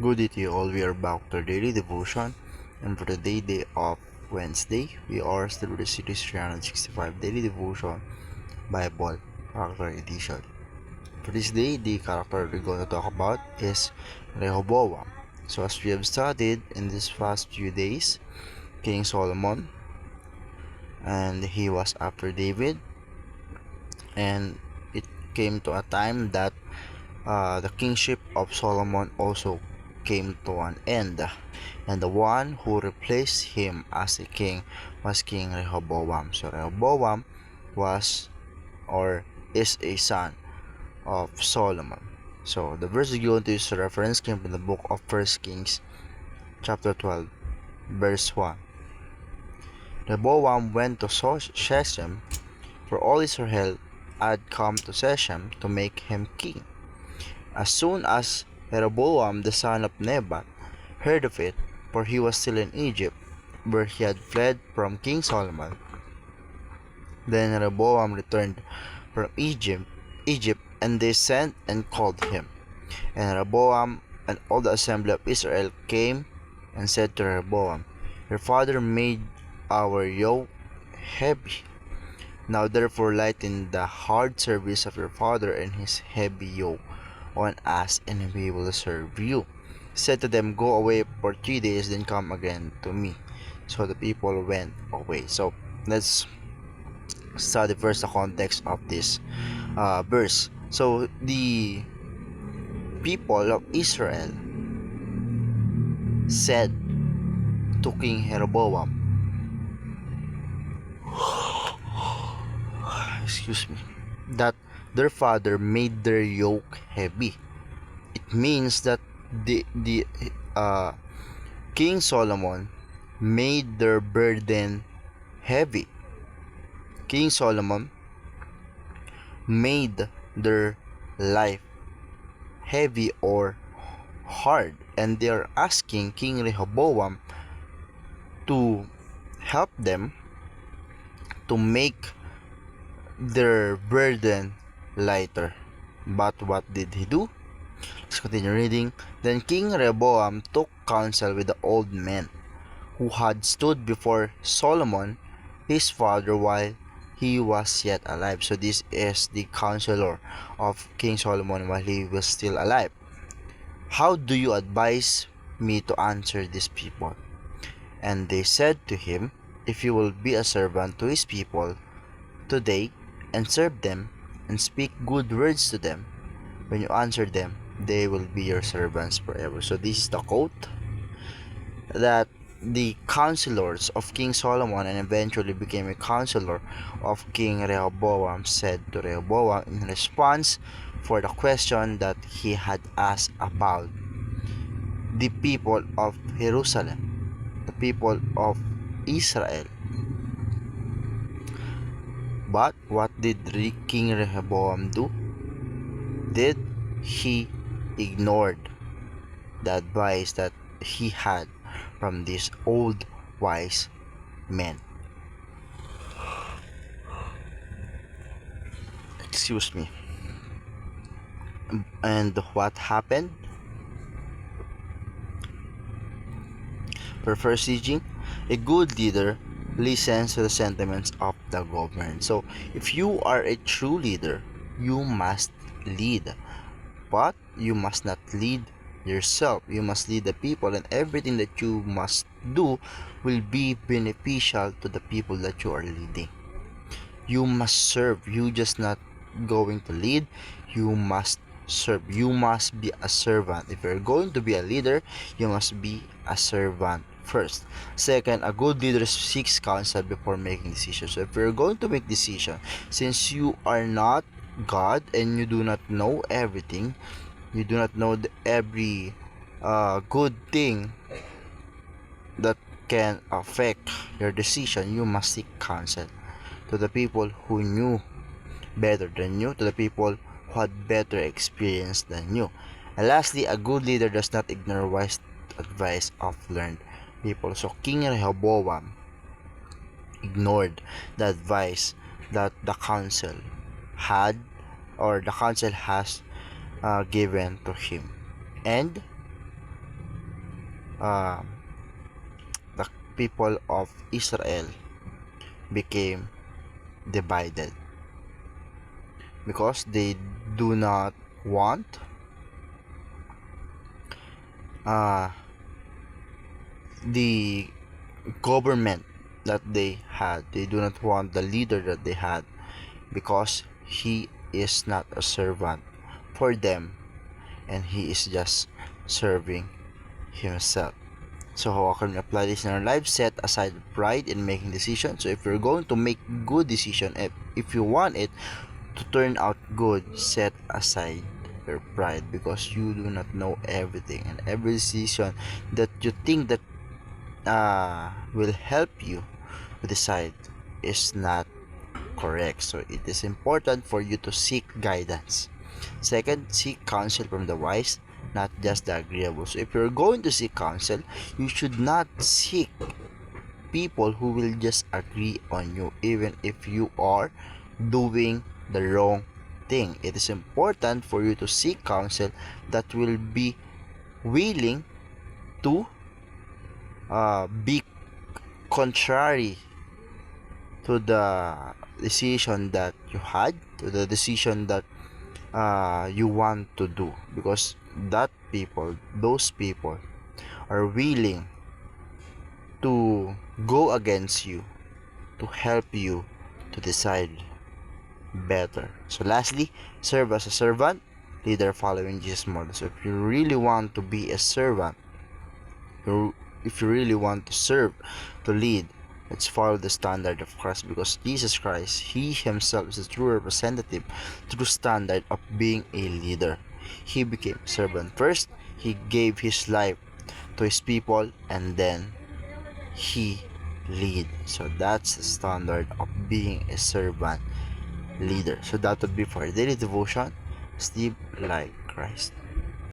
Good day to you all. We are back to our daily devotion, and for the day of Wednesday, we are still with the series 365 Daily Devotion Bible Character Edition. For this day, the character we're going to talk about is Rehoboam. So, as we have studied in these past few days, King Solomon, and he was after David, and it came to a time that the kingship of Solomon also came to an end, and the one who replaced him as a king was King Rehoboam. So Rehoboam was or is a son of Solomon. So the verse we're going to use as a reference came from the book of First Kings, chapter 12, verse 1. Rehoboam went to Shechem, for all Israel had come to Shechem to make him king. As soon as Jeroboam the son of Nebat heard of it, for he was still in Egypt, where he had fled from King Solomon, then Jeroboam returned from Egypt, and they sent and called him. And Rehoboam and all the assembly of Israel came and said to Rehoboam, Your father made our yoke heavy. Now therefore lighten the hard service of your father and his heavy yoke on us, and we will serve you. Said to them, Go away for 3 days, then come again to me. So the people went away. So let's study first the context of this verse. So the people of Israel said to King Jeroboam, excuse me, that their father made their yoke heavy. It means that the King Solomon made their burden heavy. King Solomon made their life heavy or hard, and they are asking King Rehoboam to help them to make their burden lighter. But what did he do? Let's continue reading. Then King Rehoboam took counsel with the old men who had stood before Solomon his father while he was yet alive. So this is the counselor of King Solomon while he was still alive. How do you advise me to answer these people? And they said to him, If you will be a servant to his people today and serve them and speak good words to them, when you answer them, they will be your servants forever. So this is the quote that the counselors of King Solomon and eventually became a counselor of King Rehoboam said to Rehoboam in response for the question that he had asked about the people of Jerusalem, the people of Israel. But what did King Rehoboam do? Did he ignored the advice that he had from these old wise men? Excuse me. And what happened? For first teaching, a good leader listens to the sentiments of the governed. So if you are a true leader, you must lead, but you must not lead yourself. You must lead the people, and everything that you must do will be beneficial to the people that you are leading. You must serve. You just not going to lead. You must serve. You must be a servant. If you're going to be a leader, you must be a servant first. Second, a good leader seeks counsel before making decisions. So if you're going to make decision, since you are not God and you do not know everything, you do not know every good thing that can affect your decision, you must seek counsel to the people who knew better than you, to the people who had better experience than you. And lastly, a good leader does not ignore wise advice of learned people. So King Rehoboam ignored the advice that the council had or the council has given to him, and uh, the people of Israel became divided because they do not want uh, the government that they had. They do not want the leader that they had because he is not a servant for them, and he is just serving himself. So how can we apply this in our life? Set aside pride in making decisions. So if you're going to make good decision, if you want it to turn out good, set aside your pride, because you do not know everything, and every decision that you think that will help you to decide is not correct. So it is important for you to seek guidance. Second, seek counsel from the wise, not just the agreeable. So if you're going to seek counsel, you should not seek people who will just agree on you, even if you are doing the wrong thing. It is important for you to seek counsel that will be willing to be contrary to the decision that you had, to the decision that you want to do, because those people are willing to go against you to help you to decide better. So lastly, serve as a servant, leader following Jesus model. So if you really want to be a servant, if you really want to serve, to lead, let's follow the standard of Christ, because Jesus Christ, he himself is a true representative, true standard of being a leader. He became servant first, he gave his life to his people, and then he lead. So that's the standard of being a servant leader. So that would be for our daily devotion. Sleep like Christ.